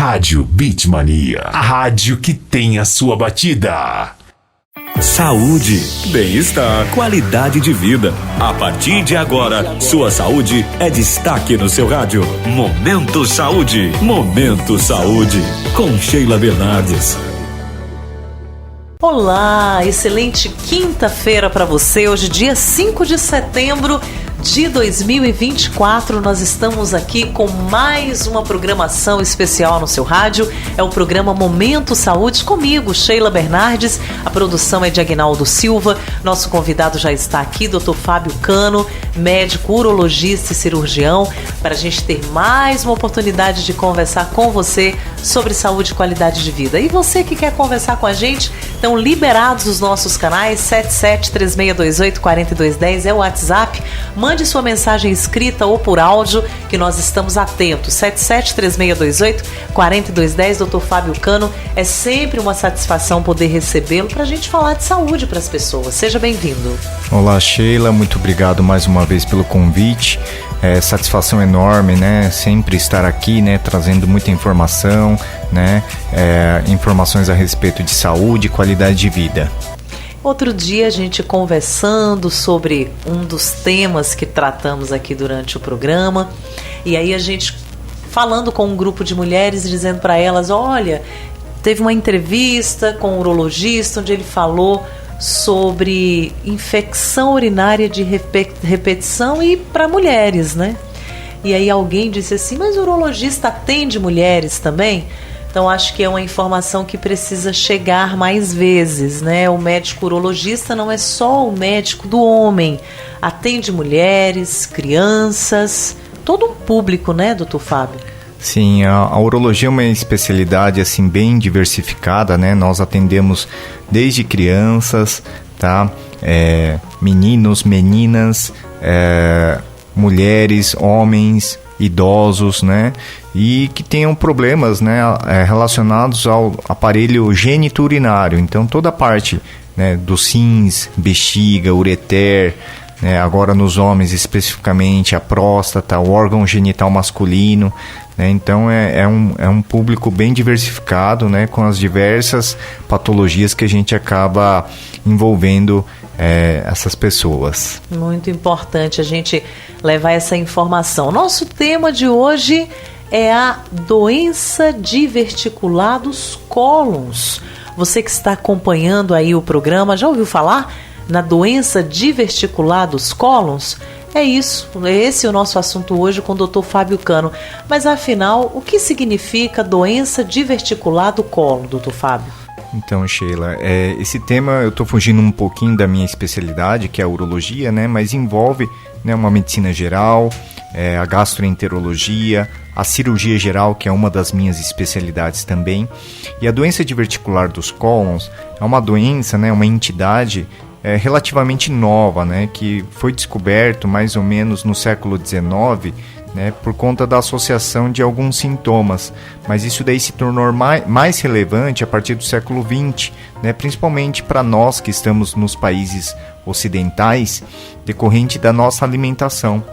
Rádio Beatmania, a rádio que tem a sua batida. Saúde, bem-estar, qualidade de vida. A partir de agora, sua saúde é destaque no seu rádio. Momento Saúde. Momento Saúde, com Sheila Bernardes. Olá, excelente quinta-feira para você. Hoje, dia 5 de setembro de 2024, nós estamos aqui com mais uma programação especial no seu rádio. É o programa Momento Saúde, comigo, Sheila Bernardes. A produção é de Aguinaldo Silva. Nosso convidado já está aqui, Dr. Fábio Cano, médico, urologista e cirurgião, para a gente ter mais uma oportunidade de conversar com você sobre saúde e qualidade de vida. E você que quer conversar com a gente, estão liberados os nossos canais. 7736284210 é o WhatsApp. Mande sua mensagem escrita ou por áudio, que nós estamos atentos. 7736284210. Dr. Fábio Cano, é sempre uma satisfação poder recebê-lo para a gente falar de saúde para as pessoas. Seja bem-vindo. Olá, Sheila, muito obrigado mais uma vez pelo convite. Satisfação enorme, né? Sempre estar aqui, né? Trazendo muita informação, né? Informações a respeito de saúde e qualidade de vida. Outro dia a gente conversando sobre um dos temas que tratamos aqui durante o programa, e aí a gente falando com um grupo de mulheres, dizendo para elas, olha, teve uma entrevista com um urologista onde ele falou sobre infecção urinária de repetição e para mulheres, né? E aí alguém disse assim, mas o urologista atende mulheres também? Então acho que é uma informação que precisa chegar mais vezes, né? O médico urologista não é só o médico do homem, atende mulheres, crianças, todo um público, né, doutor Fábio? Sim, a urologia é uma especialidade assim bem diversificada, né? Nós atendemos desde crianças, tá? Meninos, meninas, mulheres, homens, idosos, né? E que tenham problemas, né, relacionados ao aparelho gênito-urinário. Então toda a parte, né, dos rins, bexiga, ureter, né, agora nos homens especificamente a próstata, o órgão genital masculino, né? Então é um público bem diversificado, né, com as diversas patologias que a gente acaba envolvendo essas pessoas. Muito importante a gente levar essa informação. Nosso tema de hoje é a doença diverticular dos cólons. Você que está acompanhando aí o programa, já ouviu falar na doença diverticular dos cólons? É isso, esse é o nosso assunto hoje com o Dr. Fábio Cano. Mas afinal, o que significa doença diverticular do cólon, Dr. Fábio? Então, Sheila, esse tema eu estou fugindo um pouquinho da minha especialidade, que é a urologia, né? Mas envolve, né, uma medicina geral, a gastroenterologia, a cirurgia geral, que é uma das minhas especialidades também. E a doença diverticular dos cólons é uma doença, né, uma entidade relativamente nova, né, que foi descoberto mais ou menos no século XIX, né, por conta da associação de alguns sintomas, mas isso daí se tornou mais relevante a partir do século XX, né, principalmente para nós que estamos nos países ocidentais, decorrente da nossa alimentação.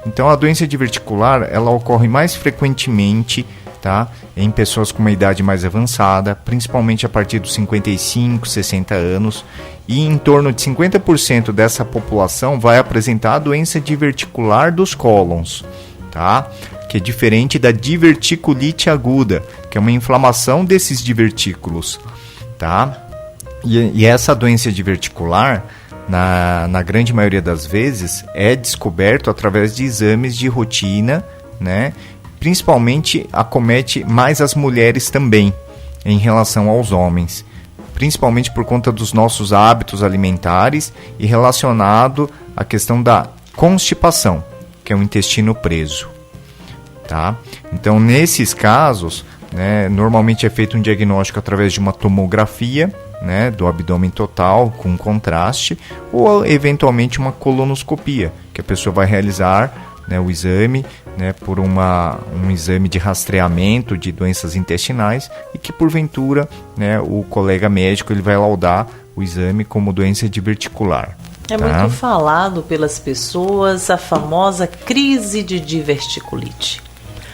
Então a doença diverticular, ela ocorre mais frequentemente, tá, em pessoas com uma idade mais avançada, principalmente a partir dos 55, 60 anos, e em torno de 50% dessa população vai apresentar a doença diverticular dos cólons, tá? Que é diferente da diverticulite aguda, que é uma inflamação desses divertículos, tá? E essa doença diverticular, na grande maioria das vezes, é descoberto através de exames de rotina, né? Principalmente acomete mais as mulheres também, em relação aos homens, principalmente por conta dos nossos hábitos alimentares e relacionado à questão da constipação, que é o intestino preso, tá? Então, nesses casos, né, normalmente é feito um diagnóstico através de uma tomografia, né, do abdômen total com contraste, ou eventualmente uma colonoscopia, que a pessoa vai realizar, né, o exame, né, por um exame de rastreamento de doenças intestinais e que porventura, né, o colega médico ele vai laudar o exame como doença diverticular. É muito falado pelas pessoas a famosa crise de diverticulite.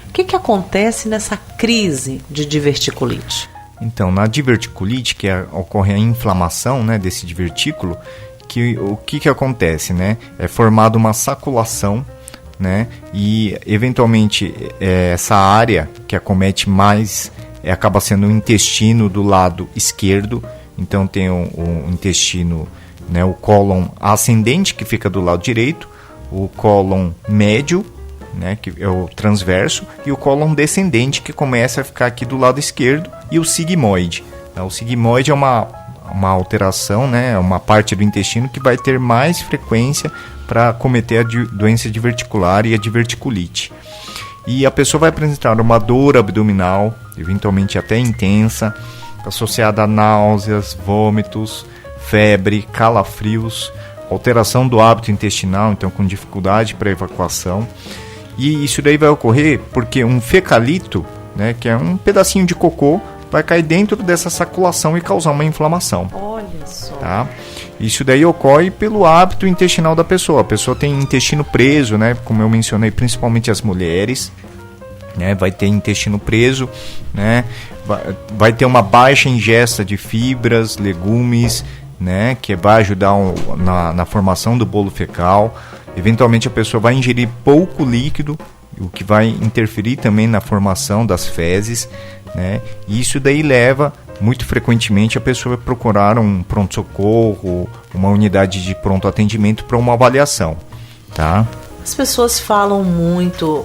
O que acontece nessa crise de diverticulite? Então, na diverticulite, ocorre a inflamação, né, desse divertículo, o que acontece, né? É formada uma saculação, né? E, eventualmente, essa área que acomete mais acaba sendo o intestino do lado esquerdo. Então, tem o intestino, né, o cólon ascendente, que fica do lado direito, o cólon médio, né, que é o transverso, e o cólon descendente, que começa a ficar aqui do lado esquerdo, e o sigmoide. O sigmoide é uma alteração, né, uma parte do intestino que vai ter mais frequência para cometer a doença diverticular e a diverticulite. E a pessoa vai apresentar uma dor abdominal, eventualmente até intensa, associada a náuseas, vômitos, febre, calafrios, alteração do hábito intestinal, então com dificuldade para evacuação. E isso daí vai ocorrer porque um fecalito, né, que é um pedacinho de cocô, vai cair dentro dessa saculação e causar uma inflamação. Olha só. Tá? Isso daí ocorre pelo hábito intestinal da pessoa. A pessoa tem intestino preso, né, como eu mencionei, principalmente as mulheres, né, vai ter intestino preso, né, vai ter uma baixa ingesta de fibras, legumes, né, que vai ajudar na formação do bolo fecal. Eventualmente a pessoa vai ingerir pouco líquido, o que vai interferir também na formação das fezes, né? E isso daí leva, muito frequentemente, a pessoa a procurar um pronto-socorro, uma unidade de pronto atendimento para uma avaliação, tá? As pessoas falam muito,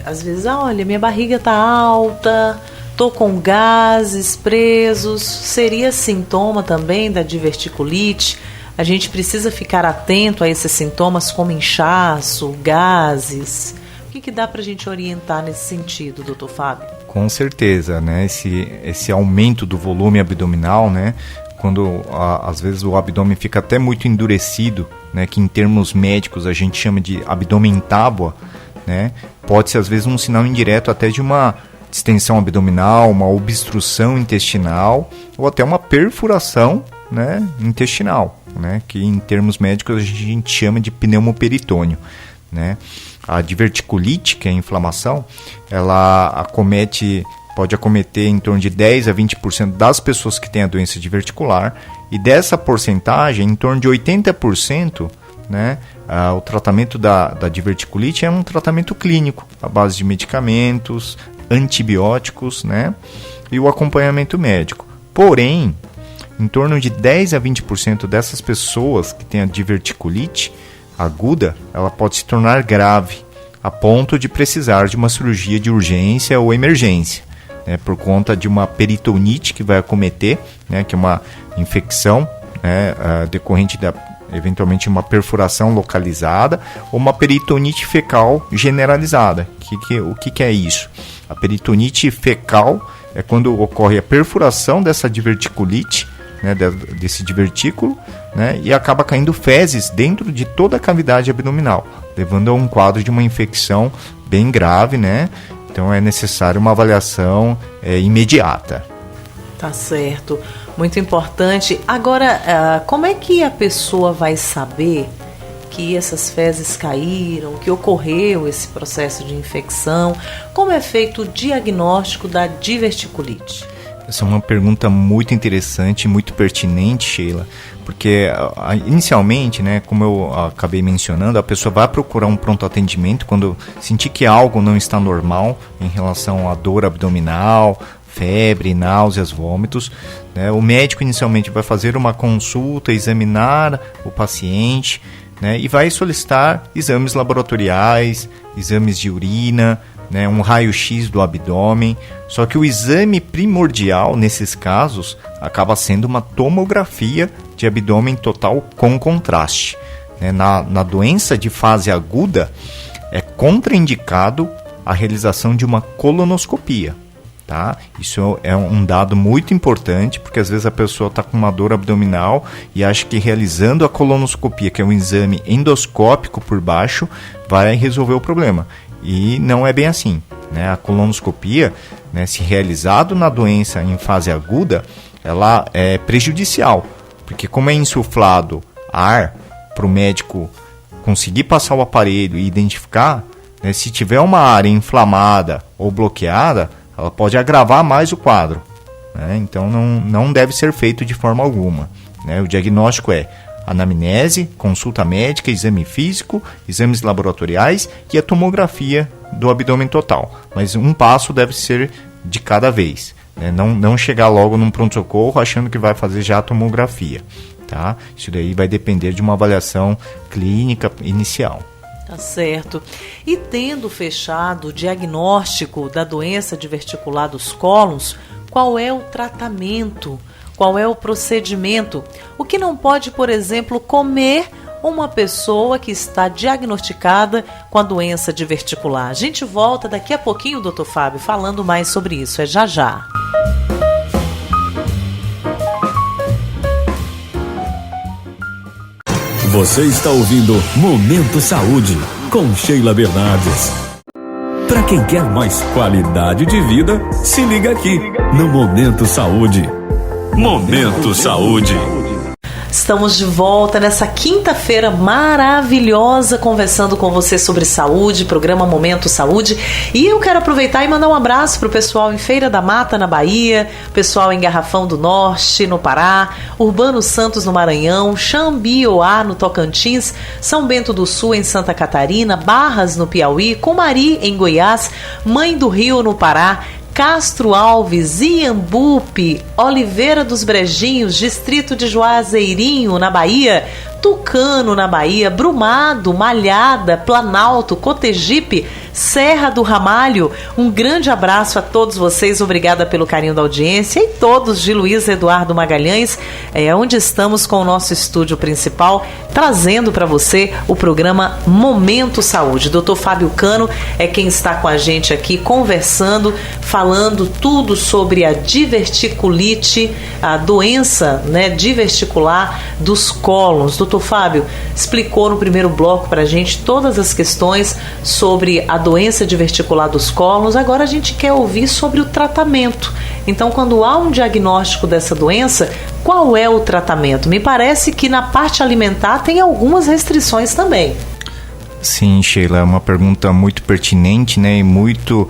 às vezes, olha, minha barriga tá alta, tô com gases presos, seria sintoma também da diverticulite? A gente precisa ficar atento a esses sintomas como inchaço, gases. O que dá para a gente orientar nesse sentido, doutor Fábio? Com certeza, né? Esse aumento do volume abdominal, né? Quando às vezes o abdômen fica até muito endurecido, né? Que em termos médicos a gente chama de abdômen em tábua, né? Pode ser às vezes um sinal indireto até de uma distensão abdominal, uma obstrução intestinal ou até uma perfuração, né, intestinal, né, que em termos médicos a gente chama de pneumoperitônio, né. A diverticulite, que é a inflamação, ela pode acometer em torno de 10 a 20% das pessoas que têm a doença diverticular, e dessa porcentagem, em torno de 80%, né, o tratamento da diverticulite é um tratamento clínico, à base de medicamentos, antibióticos, né, e o acompanhamento médico. Porém, em torno de 10 a 20% dessas pessoas que têm a diverticulite aguda, ela pode se tornar grave, a ponto de precisar de uma cirurgia de urgência ou emergência, né, por conta de uma peritonite que vai acometer, né, que é uma infecção, né, decorrente eventualmente uma perfuração localizada, ou uma peritonite fecal generalizada. O que é isso? A peritonite fecal é quando ocorre a perfuração dessa diverticulite, né, desse divertículo, né, e acaba caindo fezes dentro de toda a cavidade abdominal, levando a um quadro de uma infecção bem grave, né? Então é necessário uma avaliação imediata. Tá certo, muito importante. Agora, como é que a pessoa vai saber que essas fezes caíram, que ocorreu esse processo de infecção? Como é feito o diagnóstico da diverticulite? Essa é uma pergunta muito interessante, muito pertinente, Sheila, porque inicialmente, né, como eu acabei mencionando, a pessoa vai procurar um pronto atendimento quando sentir que algo não está normal em relação à dor abdominal, febre, náuseas, vômitos, né? O médico inicialmente vai fazer uma consulta, examinar o paciente, né, e vai solicitar exames laboratoriais, exames de urina, né, um raio-x do abdômen. Só que o exame primordial nesses casos acaba sendo uma tomografia de abdômen total com contraste, né? Na doença de fase aguda é contraindicado a realização de uma colonoscopia, tá? Isso é um dado muito importante, porque às vezes a pessoa está com uma dor abdominal e acha que realizando a colonoscopia, que é um exame endoscópico por baixo, vai resolver o problema. E não é bem assim, né? A colonoscopia, né, se realizado na doença em fase aguda, ela é prejudicial, porque como é insuflado ar para o médico conseguir passar o aparelho e identificar, né? Se tiver uma área inflamada ou bloqueada, ela pode agravar mais o quadro, né? Então não deve ser feito de forma alguma, né? O diagnóstico é anamnese, consulta médica, exame físico, exames laboratoriais e a tomografia do abdômen total. Mas um passo deve ser de cada vez, né? Não chegar logo num pronto-socorro achando que vai fazer já a tomografia, tá? Isso daí vai depender de uma avaliação clínica inicial. Tá certo. E tendo fechado o diagnóstico da doença diverticular dos cólons, qual é o tratamento? Qual é o procedimento? O que não pode, por exemplo, comer uma pessoa que está diagnosticada com a doença diverticular? A gente volta daqui a pouquinho, doutor Fábio, falando mais sobre isso. É já já. Você está ouvindo Momento Saúde, com Sheila Bernardes. Para quem quer mais qualidade de vida, se liga aqui no Momento Saúde. Momento Saúde. Estamos de volta nessa quinta-feira maravilhosa, conversando com você sobre saúde, programa Momento Saúde. E eu quero aproveitar e mandar um abraço para o pessoal em Feira da Mata, na Bahia, pessoal em Garrafão do Norte, no Pará, Urbano Santos, no Maranhão, Xambioá, no Tocantins, São Bento do Sul, em Santa Catarina, Barras, no Piauí, Cumari, em Goiás, Mãe do Rio, no Pará, Castro Alves, Iambupe, Oliveira dos Brejinhos, distrito de Juazeirinho, na Bahia, Tucano, na Bahia, Brumado, Malhada, Planalto, Cotegipe, Serra do Ramalho. Um grande abraço a todos vocês, obrigada pelo carinho da audiência, e todos de Luiz Eduardo Magalhães, onde estamos com o nosso estúdio principal, trazendo para você o programa Momento Saúde. Dr. Fábio Cano é quem está com a gente aqui, conversando, falando tudo sobre a diverticulite, a doença, né, diverticular dos cólons. Dr. Fábio explicou no primeiro bloco para a gente todas as questões sobre a doença diverticular dos cólons. Agora a gente quer ouvir sobre o tratamento. Então, quando há um diagnóstico dessa doença, qual é o tratamento? Me parece que na parte alimentar tem algumas restrições também. Sim, Sheila, é uma pergunta muito pertinente, né? E muito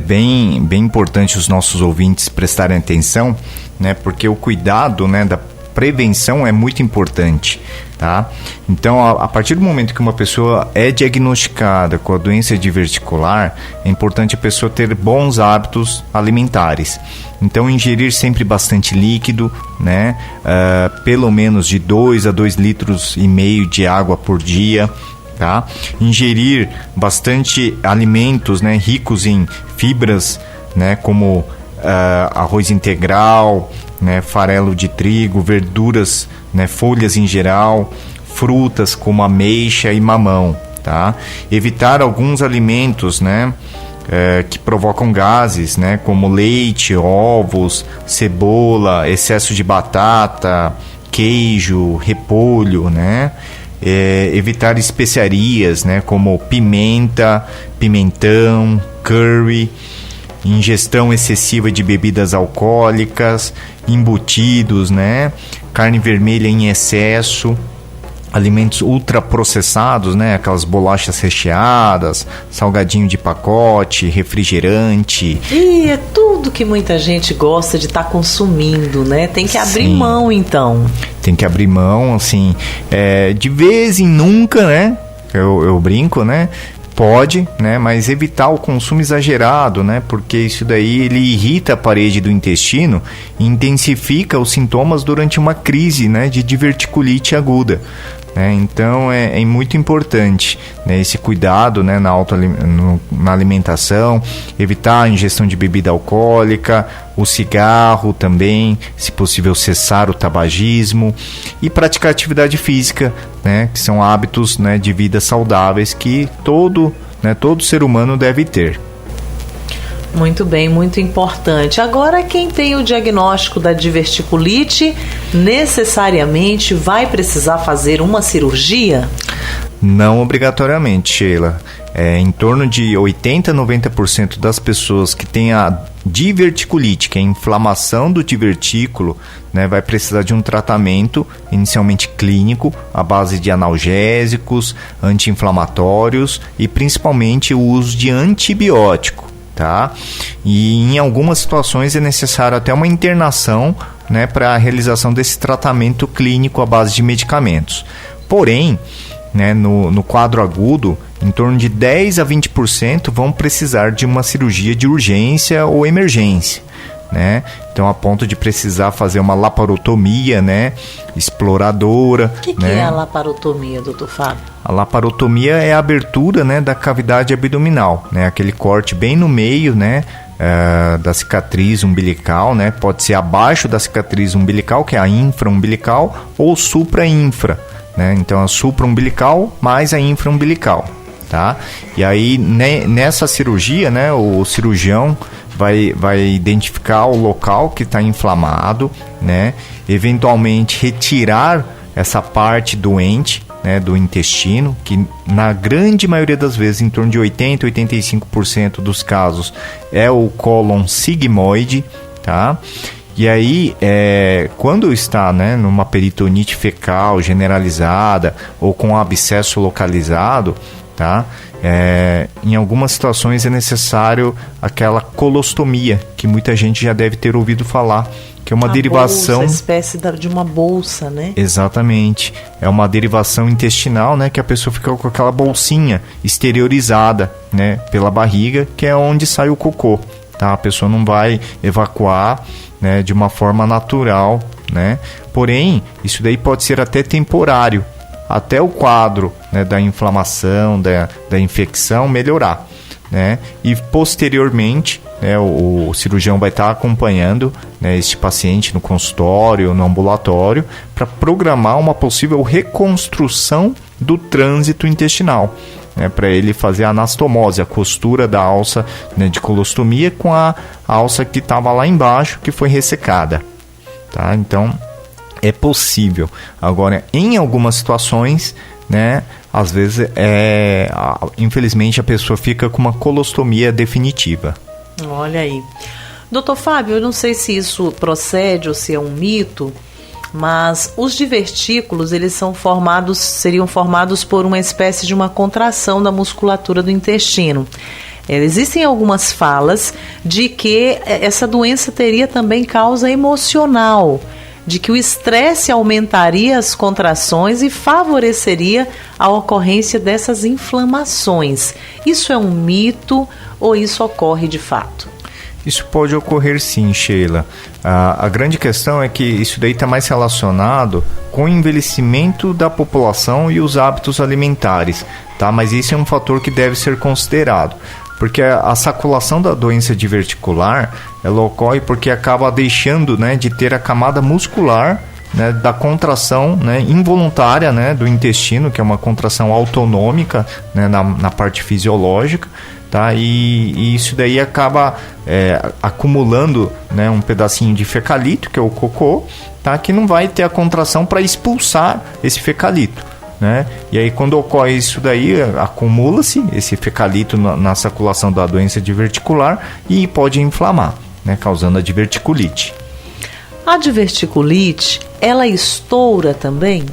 bem importante os nossos ouvintes prestarem atenção, né? Porque o cuidado, né, da prevenção é muito importante, tá? Então, a partir do momento que uma pessoa é diagnosticada com a doença diverticular, é importante a pessoa ter bons hábitos alimentares. Então, ingerir sempre bastante líquido, né? Pelo menos de 2 a 2,5 litros de água por dia, tá? Ingerir bastante alimentos, né, ricos em fibras, né, como arroz integral, né, farelo de trigo, verduras, né, folhas em geral, frutas como ameixa e mamão, tá? Evitar alguns alimentos, né, que provocam gases, né, como leite, ovos, cebola, excesso de batata, queijo, repolho, né? Evitar especiarias, né, como pimenta, pimentão, curry, ingestão excessiva de bebidas alcoólicas, embutidos, né, carne vermelha em excesso, alimentos ultraprocessados, né, aquelas bolachas recheadas, salgadinho de pacote, refrigerante. E é tudo que muita gente gosta de estar consumindo, né? Tem que abrir mão, então. Tem que abrir mão, assim, de vez em nunca, né? Eu brinco, né? Pode, né, mas evitar o consumo exagerado, né, porque isso daí ele irrita a parede do intestino e intensifica os sintomas durante uma crise, né, de diverticulite aguda. Então é muito importante, né, esse cuidado, né, na alimentação, evitar a ingestão de bebida alcoólica, o cigarro também, se possível cessar o tabagismo e praticar atividade física, né, que são hábitos, né, de vida saudáveis que todo ser humano deve ter. Muito bem, muito importante. Agora, quem tem o diagnóstico da diverticulite necessariamente vai precisar fazer uma cirurgia? Não obrigatoriamente, Sheila. em torno de 80 a 90% das pessoas que têm a diverticulite, que é a inflamação do divertículo, né, vai precisar de um tratamento inicialmente clínico à base de analgésicos, anti-inflamatórios e principalmente o uso de antibiótico, tá? E em algumas situações é necessário até uma internação, né, para a realização desse tratamento clínico à base de medicamentos. Porém, né, no quadro agudo, em torno de 10 a 20% vão precisar de uma cirurgia de urgência ou emergência, né? Então, a ponto de precisar fazer uma laparotomia, né, exploradora. O que é a laparotomia, doutor Fábio? A laparotomia é a abertura, né, da cavidade abdominal, né, aquele corte bem no meio, né, da cicatriz umbilical, né, pode ser abaixo da cicatriz umbilical, que é a infraumbilical, ou supra-infra, né, então a supra-umbilical mais a infra-umbilical, tá? E aí, nessa cirurgia, né, o cirurgião vai identificar o local que está inflamado, né, eventualmente retirar essa parte doente, né, do intestino, que na grande maioria das vezes, em torno de 80 a 85% dos casos, é o cólon sigmoide, tá? E aí, quando está, né, numa peritonite fecal generalizada ou com abscesso localizado, tá? Em algumas situações é necessário aquela colostomia, que muita gente já deve ter ouvido falar, que é uma derivação... Bolsa, espécie de uma bolsa, né? Exatamente. É uma derivação intestinal, né? Que a pessoa fica com aquela bolsinha exteriorizada, né? Pela barriga, que é onde sai o cocô, tá? A pessoa não vai evacuar, né, de uma forma natural, né? Porém, isso daí pode ser até temporário, até o quadro, né, da inflamação, da infecção melhorar, né? E posteriormente, né, o cirurgião vai estar acompanhando, né, este paciente no consultório, no ambulatório, para programar uma possível reconstrução do trânsito intestinal, né, para ele fazer a anastomose, a costura da alça, né, de colostomia com a alça que estava lá embaixo, que foi ressecada, tá? Então, é possível. Agora, em algumas situações, né, às vezes, infelizmente, a pessoa fica com uma colostomia definitiva. Olha aí. Doutor Fábio, eu não sei se isso procede ou se é um mito, mas os divertículos, eles seriam formados por uma espécie de uma contração da musculatura do intestino. Existem algumas falas de que essa doença teria também causa emocional, de que o estresse aumentaria as contrações e favoreceria a ocorrência dessas inflamações. Isso é um mito ou isso ocorre de fato? Isso pode ocorrer sim, Sheila. A grande questão é que isso daí está mais relacionado com o envelhecimento da população e os hábitos alimentares, tá? Mas isso é um fator que deve ser considerado, porque a saculação da doença diverticular, ela ocorre porque acaba deixando, né, de ter a camada muscular, né, da contração, né, involuntária, né, do intestino, que é uma contração autonômica, né, na parte fisiológica, tá? E isso daí acaba acumulando, né, um pedacinho de fecalito, que é o cocô, tá? Que não vai ter a contração para expulsar esse fecalito, né? E aí, quando ocorre isso daí, acumula-se esse fecalito na saculação da doença diverticular e pode inflamar, né, causando a diverticulite. A diverticulite, ela estoura também?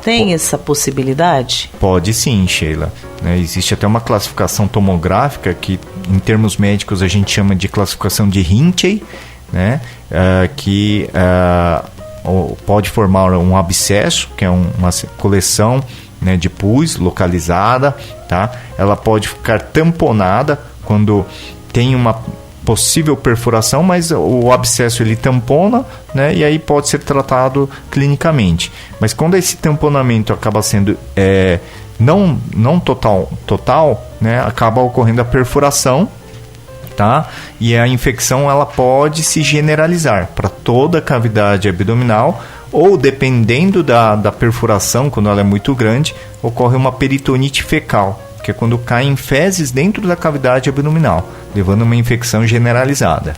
Tem essa possibilidade? Pode sim, Sheila. Existe até uma classificação tomográfica que, em termos médicos, a gente chama de classificação de Rinchey, né? Que pode formar um abscesso, que é uma coleção, né, de pus localizada, tá? Ela pode ficar tamponada quando tem uma possível perfuração, mas o abscesso ele tampona, né, e aí pode ser tratado clinicamente. Mas quando esse tamponamento acaba sendo não total, né, acaba ocorrendo a perfuração, tá? E a infecção ela pode se generalizar para toda a cavidade abdominal, ou dependendo da perfuração, quando ela é muito grande, ocorre uma peritonite fecal, que é quando caem fezes dentro da cavidade abdominal, levando a uma infecção generalizada.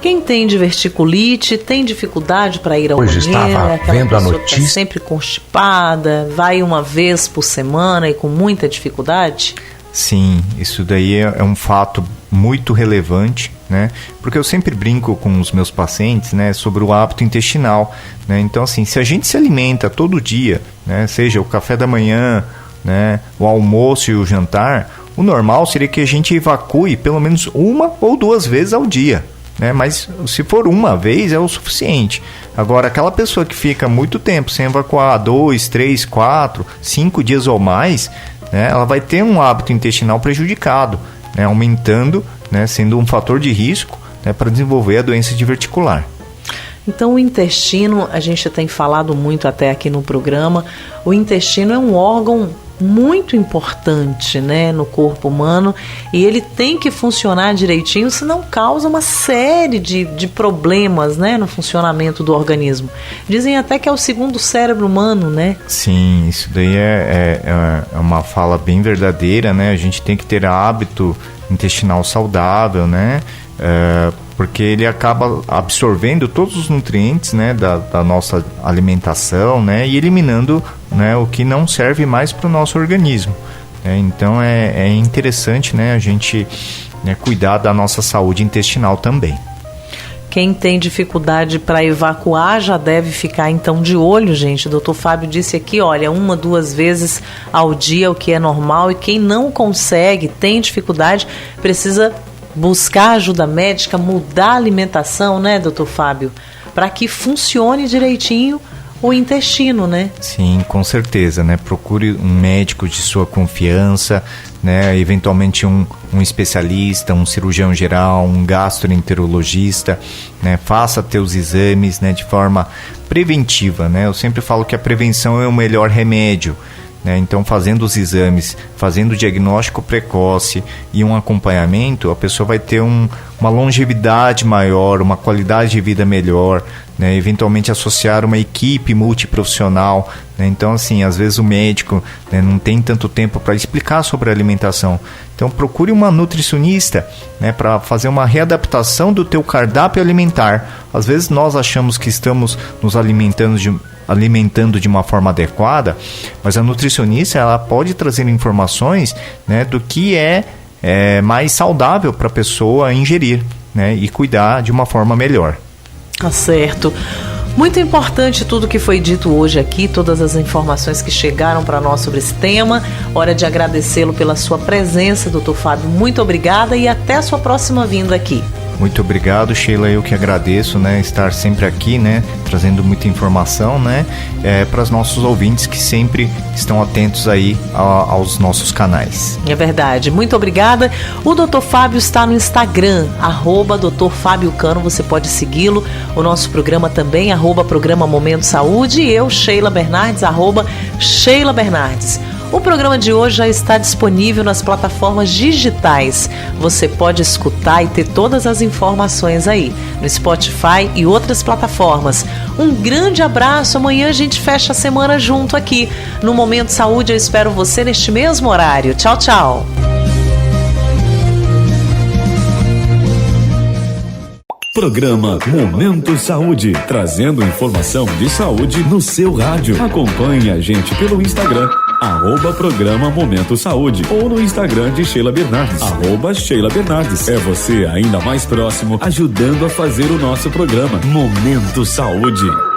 Quem tem diverticulite tem dificuldade para ir ao banheiro? Estava vendo a notícia. Tá sempre constipada, vai uma vez por semana e com muita dificuldade? Sim, isso daí é um fato muito relevante, né? Porque eu sempre brinco com os meus pacientes, né, sobre o hábito intestinal, né? Então, assim, se a gente se alimenta todo dia, né, seja o café da manhã, né, o almoço e o jantar, o normal seria que a gente evacue pelo menos 1 ou 2 vezes ao dia, né? Mas se for uma vez é o suficiente. Agora, aquela pessoa que fica muito tempo sem evacuar, 2, 3, 4, 5 dias ou mais, né, ela vai ter um hábito intestinal prejudicado, né, aumentando, né, sendo um fator de risco, né, para desenvolver a doença diverticular. Então o intestino, a gente tem falado muito até aqui no programa, o intestino é um órgão muito importante, né, no corpo humano, e ele tem que funcionar direitinho, senão causa uma série de problemas, né, no funcionamento do organismo. Dizem até que é o segundo cérebro humano, né? Sim, isso daí é uma fala bem verdadeira, né? A gente tem que ter hábito intestinal saudável, né? Porque ele acaba absorvendo todos os nutrientes, né, da nossa alimentação, né, e eliminando, né, o que não serve mais para o nosso organismo. Então é interessante, né, a gente, né, cuidar da nossa saúde intestinal também. Quem tem dificuldade para evacuar já deve ficar então de olho, gente. O Dr. Fábio disse aqui, olha, 1, 2 vezes ao dia, o que é normal, e quem não consegue, tem dificuldade, precisa buscar ajuda médica, mudar a alimentação, né, doutor Fábio? Para que funcione direitinho o intestino, né? Sim, com certeza, né? Procure um médico de sua confiança, né? Eventualmente um especialista, um cirurgião geral, um gastroenterologista, né? Faça teus exames, né, de forma preventiva, né? Eu sempre falo que a prevenção é o melhor remédio. Então, fazendo os exames, fazendo o diagnóstico precoce e um acompanhamento, a pessoa vai ter uma longevidade maior, uma qualidade de vida melhor, né? Eventualmente associar uma equipe multiprofissional, né? Então, assim, às vezes o médico, né, não tem tanto tempo para explicar sobre a alimentação. Então, procure uma nutricionista, né, para fazer uma readaptação do teu cardápio alimentar. Às vezes nós achamos que estamos nos alimentando de uma forma adequada, mas a nutricionista, ela pode trazer informações, né, do que é mais saudável para a pessoa ingerir, né, e cuidar de uma forma melhor. Tá certo. Muito importante tudo que foi dito hoje aqui, todas as informações que chegaram para nós sobre esse tema. Hora de agradecê-lo pela sua presença, doutor Fábio. Muito obrigada e até a sua próxima vinda aqui. Muito obrigado, Sheila, eu que agradeço, né, estar sempre aqui, né, trazendo muita informação, né, para os nossos ouvintes que sempre estão atentos aí aos nossos canais. É verdade, muito obrigada. O Dr. Fábio está no Instagram, @Dr. Fábio Cano, você pode segui-lo. O nosso programa também, @Programa Momento Saúde, e eu, Sheila Bernardes, @Sheila Bernardes. O programa de hoje já está disponível nas plataformas digitais. Você pode escutar e ter todas as informações aí, no Spotify e outras plataformas. Um grande abraço, amanhã a gente fecha a semana junto aqui. No Momento Saúde eu espero você neste mesmo horário. Tchau, tchau. Programa Momento Saúde, trazendo informação de saúde no seu rádio. Acompanhe a gente pelo Instagram, @Programa Momento Saúde, ou no Instagram de Sheila Bernardes, @Sheila Bernardes. É você ainda mais próximo, ajudando a fazer o nosso programa Momento Saúde.